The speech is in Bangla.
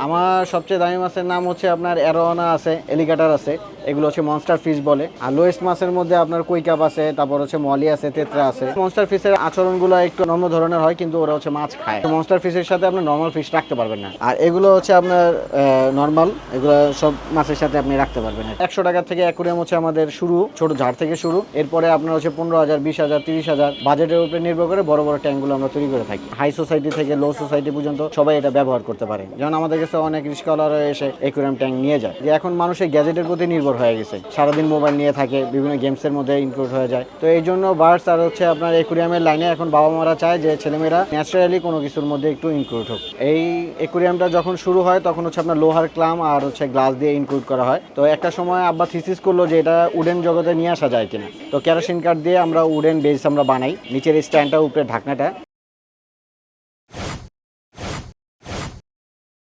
আমার সবচেয়ে দামি মাছের নাম হচ্ছে আপনার অ্যারোয়ানা আছে, এলিগেটর আছে, এগুলো হচ্ছে মনস্টার ফিশ বলে। আর লোয়েস্ট মাছের মধ্যে আপনার কুইকাপ আছে, তারপর হচ্ছে মলি আছে, তেত্রা আছে। মনস্টার ফিশের আচরণগুলো একটু নম্র ধরনের হয়, কিন্তু ওরা হচ্ছে মাছ খায়। মনস্টার ফিশের সাথে আপনি নর্মাল ফিশ রাখতে পারবেন না। আর এগুলো হচ্ছে আপনার নর্মাল, এগুলো সব মাছের সাথে আপনি রাখতে পারবেন। 100 টাকা থেকে অ্যাকুরিয়াম হচ্ছে আমাদের শুরু, ছোট ঝাড় থেকে শুরু। এরপরে আপনার হচ্ছে 15,000, 20,000, 30,000 বাজেটের উপরে নির্ভর করে বড় বড় ট্যাঙ্কগুলো আমরা তৈরি করে থাকি। হাই সোসাইটি থেকে লো সোসাইটি পর্যন্ত সবাই এটা ব্যবহার করতে পারে। যেমন আমাদের কাছে অনেক রিস্কলাররা এসে অ্যাকুরিয়াম ট্যাঙ্ক নিয়ে যায়। যে এখন মানুষের গ্যাজেটের প্রতি নির্ভর হয়ে গেছে, সারাদিন মোবাইল নিয়ে থাকে, বিভিন্ন গেমসের মধ্যে ইনক্লুড হয়ে যায়। তো এই জন্য বার্ডস আর হচ্ছে আপনার অ্যাকুরিয়ামের লাইনে এখন বাবা মারা চায় যে ছেলেমেয়েরা ন্যাচারালি কোনো কিছুর মধ্যে একটু ইনক্লুড হোক। এই অ্যাকুরিয়ামটা যখন শুরু হয় তখন হচ্ছে আপনার লোহার ক্লাম আর হচ্ছে গ্লাস দিয়ে ইনক্লুড করা হয়। তো একটা সময় আব্বা থিসিস করলো যে এটা উডেন জগতে নিয়ে আসা যায় কিনা। তো কেরোসিন কাঠ দিয়ে আমরা উডেন বেস আমরা বানাই, নিচের স্ট্যান্ডটা উপরে ঢাকনাটা,